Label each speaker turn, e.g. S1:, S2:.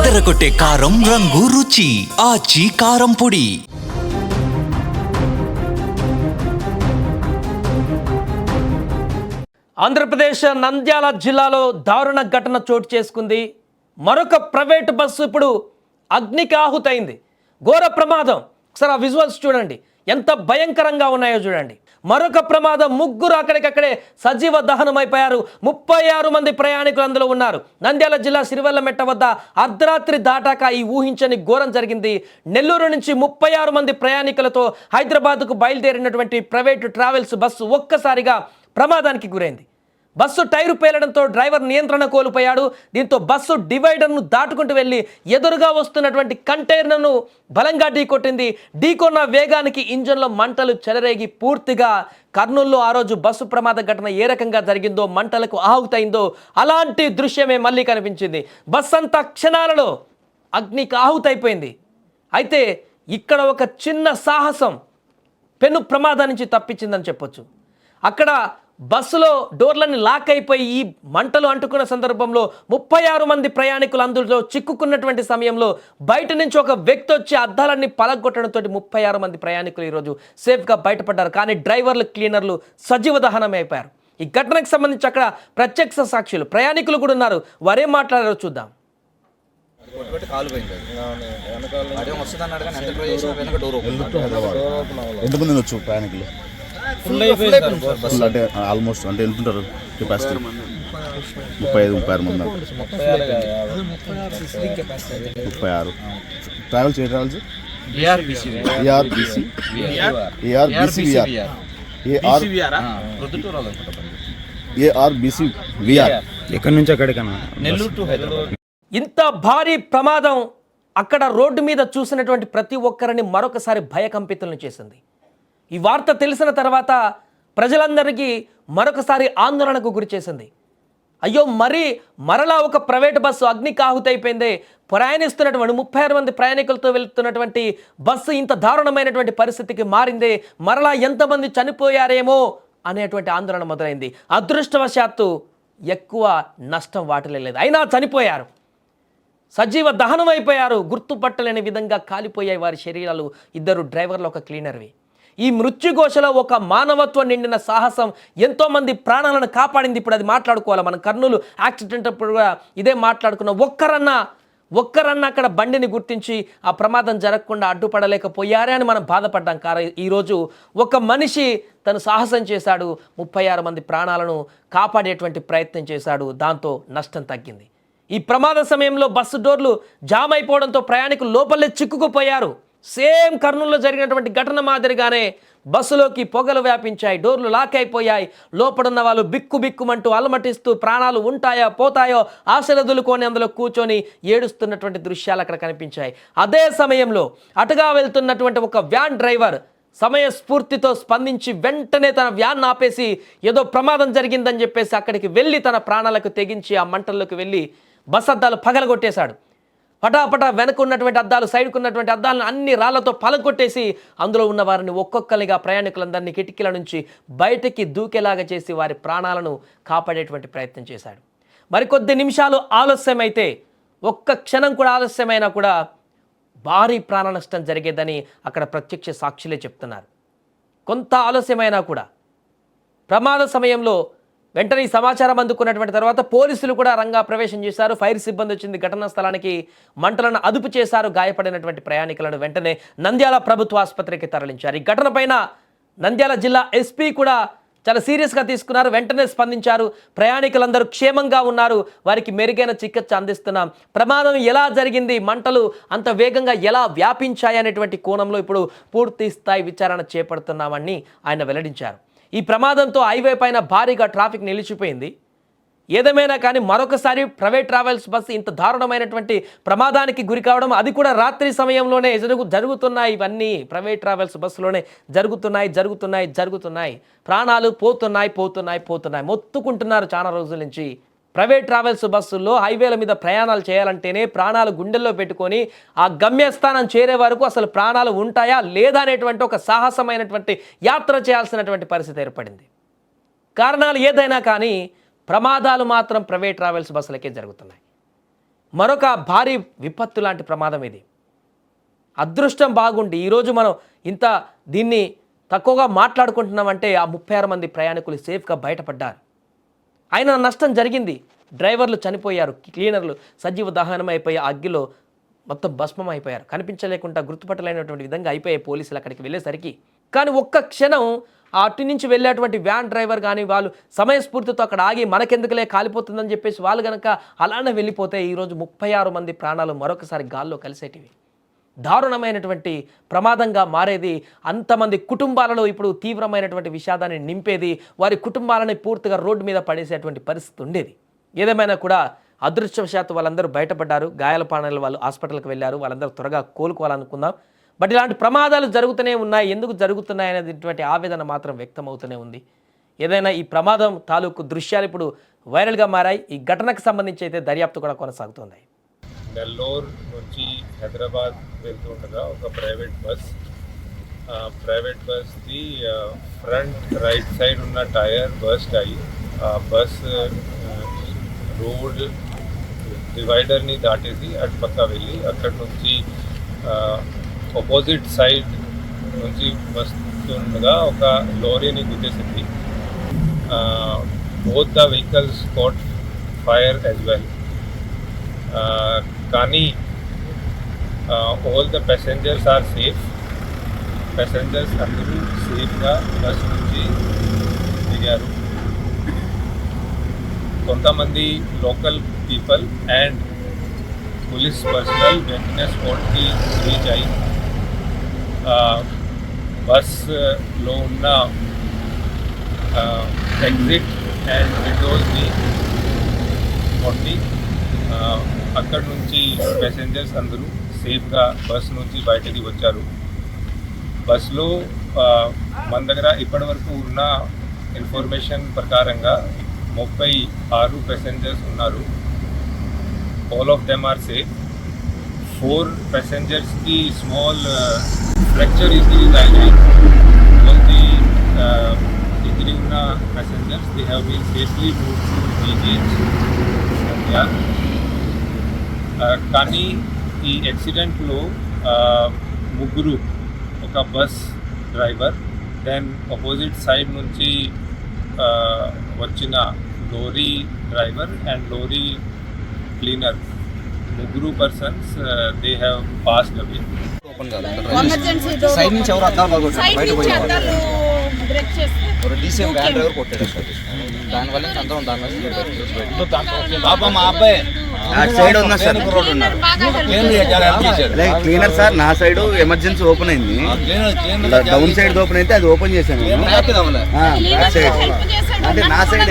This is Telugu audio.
S1: అదరగొట్టే కారం రంగు రుచి ఆచి కారం పొడి.
S2: ఆంధ్రప్రదేశ్ నంద్యాల జిల్లాలో దారుణ ఘటన చోటు చేసుకుంది. మరొక ప్రైవేటు బస్సు ఇప్పుడు అగ్నికి ఆహుతైంది. ఘోర ప్రమాదం. ఒకసారి ఆ విజువల్స్ చూడండి, ఎంత భయంకరంగా ఉన్నాయో చూడండి. మరొక ప్రమాదం, ముగ్గురు అక్కడికక్కడే సజీవ దహనమైపోయారు. 36 మంది ప్రయాణికులు అందులో ఉన్నారు. నంద్యాల జిల్లా సిరివెల్లమెట్ట వద్ద అర్ధరాత్రి దాటాక ఈ ఊహించని ఘోరం జరిగింది. నెల్లూరు నుంచి 36 మంది ప్రయాణికులతో హైదరాబాద్కు బయలుదేరినటువంటి ప్రైవేటు ట్రావెల్స్ బస్సు ఒక్కసారిగా ప్రమాదానికి గురైంది. బస్సు టైరు పేలడంతో డ్రైవర్ నియంత్రణ కోల్పోయాడు. దీంతో బస్సు డివైడర్ను దాటుకుంటూ వెళ్ళి ఎదురుగా వస్తున్నటువంటి కంటైనర్ను బలంగా ఢీకొట్టింది. ఢీకొన్న వేగానికి ఇంజన్లో మంటలు చెలరేగి పూర్తిగా కర్నూలులో ఆ రోజు బస్సు ప్రమాద ఘటన ఏ రకంగా జరిగిందో, మంటలకు ఆహుతైందో అలాంటి దృశ్యమే మళ్ళీ కనిపించింది. బస్సు అంతా క్షణాలలో అగ్నికి ఆహుతైపోయింది. అయితే ఇక్కడ ఒక చిన్న సాహసం పెను ప్రమాదం నుంచి తప్పించిందని చెప్పొచ్చు. అక్కడ బస్సులో డోర్లన్నీ లాక్ అయిపోయి ఈ మంటలు అంటుకున్న సందర్భంలో 36 మంది ప్రయాణికులు అందులో చిక్కుకున్నటువంటి సమయంలో బయట నుంచి ఒక వ్యక్తి వచ్చి అద్దాలన్నీ పలగొట్టడంతో 36 మంది ప్రయాణికులు ఈరోజు సేఫ్గా బయటపడ్డారు. కానీ డ్రైవర్లు, క్లీనర్లు సజీవ దహనం అయిపోయారు. ఈ ఘటనకు సంబంధించి అక్కడ ప్రత్యక్ష సాక్షులు, ప్రయాణికులు కూడా ఉన్నారు. వారేం మాట్లాడారో చూద్దాం.
S3: ఎంతమంది వచ్చు ప్రయాణికులు? అంటే ఆల్మోస్ట్ అంటే ఎంతుంటారు కెపాసిటీ? 35-36 మంది. 36 ట్రావెల్స్. ఏ ట్రావెల్స్? ఏఆర్బిసివిఆర్. ఎక్కడి నుంచి అక్కడికన్నా? నెల్లూరు టు హైదరాబాద్.
S2: ఇంత భారీ ప్రమాదం అక్కడ రోడ్డు మీద చూసినటువంటి ప్రతి ఒక్కరిని మరొకసారి భయకంపితులను చేసింది. ఈ వార్త తెలిసిన తర్వాత ప్రజలందరికీ మరొకసారి ఆందోళనకు గురి చేసింది. అయ్యో, మరలా ఒక ప్రైవేట్ బస్సు అగ్నికి ఆహుతైపోయిందే, ప్రయాణిస్తున్నటువంటి 36 మంది ప్రయాణికులతో వెళ్తున్నటువంటి బస్సు ఇంత దారుణమైనటువంటి పరిస్థితికి మారిందే, మరలా ఎంతమంది చనిపోయారేమో అనేటువంటి ఆందోళన మొదలైంది. అదృష్టవశాత్తు ఎక్కువ నష్టం వాటిల్లలేదు, అయినా చనిపోయారు, సజీవ దహనం అయిపోయారు. గుర్తుపట్టలేని విధంగా కాలిపోయాయి వారి శరీరాలు. 2 డ్రైవర్లు, ఒక క్లీనర్వి. ఈ మృత్యుఘోషలో ఒక మానవత్వం నిండిన సాహసం ఎంతోమంది ప్రాణాలను కాపాడింది. ఇప్పుడు అది మాట్లాడుకోవాలి. మనం కర్నూలు యాక్సిడెంట్ అప్పుడు కూడా ఇదే మాట్లాడుకున్నాం. ఒక్కరన్నా అక్కడ బండిని గుర్తించి ఆ ప్రమాదం జరగకుండా అడ్డుపడలేకపోయారే అని మనం బాధపడ్డాం. ఈరోజు ఒక మనిషి తను సాహసం చేశాడు, 36 మంది ప్రాణాలను కాపాడేటువంటి ప్రయత్నం చేశాడు. దాంతో నష్టం తగ్గింది. ఈ ప్రమాద సమయంలో బస్సు డోర్లు జామ్ అయిపోవడంతో ప్రయాణికులు లోపలే చిక్కుకుపోయారు. సేమ్ కర్నూలులో జరిగినటువంటి ఘటన మాదిరిగానే బస్సులోకి పొగలు వ్యాపించాయి, డోర్లు లాక్ అయిపోయాయి. లోపడున్న వాళ్ళు బిక్కుమంటూ అలమటిస్తూ ప్రాణాలు ఉంటాయో పోతాయో ఆశలు వదులుకొని అందులో కూర్చొని ఏడుస్తున్నటువంటి దృశ్యాలు అక్కడ కనిపించాయి. అదే సమయంలో అటుగా వెళ్తున్నటువంటి ఒక వ్యాన్ డ్రైవర్ సమయస్ఫూర్తితో స్పందించి వెంటనే తన వ్యాన్ ఆపేసి ఏదో ప్రమాదం జరిగిందని చెప్పేసి అక్కడికి వెళ్ళి తన ప్రాణాలకు తెగించి ఆ మంటల్లోకి వెళ్ళి బస్ అద్దాలు పగలగొట్టేశాడు. పటాపటా వెనకున్నటువంటి అద్దాలు, సైడ్కు ఉన్నటువంటి అద్దాలను అన్ని రాళ్లతో పలగొట్టేసి అందులో ఉన్న వారిని ఒక్కొక్కరిగా ప్రయాణికులందరినీ కిటికీల నుంచి బయటికి దూకేలాగా చేసి వారి ప్రాణాలను కాపాడేటువంటి ప్రయత్నం చేశాడు. మరికొద్ది నిమిషాలు ఆలస్యమైతే, ఒక్క క్షణం కూడా ఆలస్యమైనా కూడా భారీ ప్రాణ నష్టం జరిగేదని అక్కడ ప్రత్యక్ష సాక్షులే చెప్తున్నారు. కొంత ఆలస్యమైనా కూడా ప్రమాద సమయంలో వెంటనే ఈ సమాచారం అందుకున్నటువంటి తర్వాత పోలీసులు కూడా రంగా ప్రవేశం చేశారు. ఫైర్ సిబ్బంది వచ్చింది ఘటనా స్థలానికి, మంటలను అదుపు చేశారు. గాయపడినటువంటి ప్రయాణికులను వెంటనే నంద్యాల ప్రభుత్వ ఆసుపత్రికి తరలించారు. ఈ ఘటన పైన నంద్యాల జిల్లా ఎస్పీ కూడా చాలా సీరియస్గా తీసుకున్నారు, వెంటనే స్పందించారు. ప్రయాణికులందరూ క్షేమంగా ఉన్నారు, వారికి మెరుగైన చికిత్స అందిస్తున్నాం. ప్రమాదం ఎలా జరిగింది, మంటలు అంత వేగంగా ఎలా వ్యాపించాయి అనేటువంటి కోణంలో ఇప్పుడు పూర్తి స్థాయి విచారణ చేపడుతున్నామని ఆయన వెల్లడించారు. ఈ ప్రమాదంతో హైవే పైన భారీగా ట్రాఫిక్ నిలిచిపోయింది. ఏదేమైనా కానీ మరొకసారి ప్రైవేట్ ట్రావెల్స్ బస్సు ఇంత దారుణమైనటువంటి ప్రమాదానికి గురి కావడం, అది కూడా రాత్రి సమయంలోనే జరుగుతున్నాయి. ఇవన్నీ ప్రైవేట్ ట్రావెల్స్ బస్సులోనే జరుగుతున్నాయి. ప్రాణాలు పోతున్నాయి. మొత్తుకుంటున్నారు చాలా రోజుల నుంచి. ప్రైవేట్ ట్రావెల్స్ బస్సుల్లో హైవేల మీద ప్రయాణాలు చేయాలంటేనే ప్రాణాలు గుండెల్లో పెట్టుకొని ఆ గమ్యస్థానం చేరే వరకు అసలు ప్రాణాలు ఉంటాయా లేదా అనేటువంటి ఒక సాహసమైనటువంటి యాత్ర చేయాల్సినటువంటి పరిస్థితి ఏర్పడింది. కారణాలు ఏదైనా కానీ ప్రమాదాలు మాత్రం ప్రైవేట్ ట్రావెల్స్ బస్సులకే జరుగుతున్నాయి. మరొక భారీ విపత్తు లాంటి ప్రమాదం ఇది. అదృష్టం బాగుండి ఈరోజు మనం ఇంత దీన్ని తక్కువగా మాట్లాడుకుంటున్నామంటే ఆ 36 మంది ప్రయాణికులు సేఫ్గా బయటపడ్డారు. అయినా నష్టం జరిగింది. డ్రైవర్లు చనిపోయారు, క్లీనర్లు సజీవ దహనం అయిపోయి అగ్గిలో మొత్తం భస్మం అయిపోయారు. కనిపించలేకుండా గుర్తుపట్టలేనటువంటి విధంగా అయిపోయాయి పోలీసులు అక్కడికి వెళ్ళేసరికి. కానీ ఒక్క క్షణం అటు నుంచి వెళ్ళేటువంటి వ్యాన్ డ్రైవర్ కానీ వాళ్ళు సమయస్ఫూర్తితో అక్కడ ఆగి మనకెందుకులే కాలిపోతుందని చెప్పేసి వాళ్ళు కనుక అలానే వెళ్ళిపోతే ఈరోజు 36 మంది ప్రాణాలు మరొకసారి గాల్లో కలిసేటివి. దారుణమైనటువంటి ప్రమాదంగా మారేది. అంతమంది కుటుంబాలలో ఇప్పుడు తీవ్రమైనటువంటి విషాదాన్ని నింపేది. వారి కుటుంబాలని పూర్తిగా రోడ్డు మీద పడేసేటువంటి పరిస్థితి ఉండేది. ఏదేమైనా కూడా అదృష్టవశాత్తు వాళ్ళందరూ బయటపడ్డారు. గాయాల పానాలు వాళ్ళు హాస్పిటల్కి వెళ్ళారు. వాళ్ళందరూ త్వరగా కోలుకోవాలనుకుందాం. బట్ ఇలాంటి ప్రమాదాలు జరుగుతూనే ఉన్నాయి. ఎందుకు జరుగుతున్నాయి అనేటువంటి ఆవేదన మాత్రం వ్యక్తమవుతూనే ఉంది. ఏదైనా ఈ ప్రమాదం తాలూకు దృశ్యాలు ఇప్పుడు వైరల్గా మారాయి. ఈ ఘటనకు సంబంధించి అయితే దర్యాప్తు కూడా కొనసాగుతుంది.
S4: నెల్లూరు నుంచి హైదరాబాద్ వెళ్తుండగా ఒక ప్రైవేట్ బస్ది ఫ్రంట్ రైట్ సైడ్ ఉన్న టైర్ బస్ట్ అయ్యి బస్ రోడ్ డివైడర్ని దాటేసి అటు పక్క వెళ్ళి అక్కడి నుంచి ఆపోజిట్ సైడ్ నుంచి వస్తుండగా ఒక లారీని గుద్దేసింది. Both the vehicles caught fire as well. కానీ all the passengers are safe. Passengers అందరూ సేఫ్గా బస్ నుంచి దిగారు. కొంతమంది local people and police personnel వెంటనే స్పాట్కి రీచ్ అయ్యి బస్లో ఉన్న ఎగ్జిట్ అండ్ విండోస్ని కొట్టి అక్కడి నుంచి ప్యాసెంజర్స్ అందరూ సేఫ్గా బస్ నుంచి బయటకి వచ్చారు. బస్లో మన దగ్గర ఇప్పటివరకు ఉన్న ఇన్ఫర్మేషన్ ప్రకారంగా 36 ప్యాసెంజర్స్ ఉన్నారు. All of them are safe. 4 ప్యాసెంజర్స్కి స్మాల్ ఫ్రాక్చర్ ఇంజరీస్ అయినాయి. ఆల్ ది ఇంజరీ ఉన్న passengers they have been safely moved to GGH. కానీ ఈ యాక్సిడెంట్లో ముగ్గురు, ఒక bus driver, then opposite side నుంచి వచ్చిన lorry driver and lorry cleaner, ముగ్గురు persons they have passed away.
S5: Side నుంచి ఎవరు అద్దాలు బాగొట్టారు, బయట పోయారు. డీసీఎం వ్యాన్ డ్రైవర్ కొట్టాడు. దానివల్ల అందరం
S3: పాప మా అబ్బాయి సైడ్ ఉన్నా సార్, క్లీనర్ సార్ నా సైడ్ ఎమర్జెన్సీ ఓపెన్ అయింది. డౌన్ సైడ్ ఓపెన్ అయితే అది ఓపెన్ చేశాను. అంటే నా సైడ్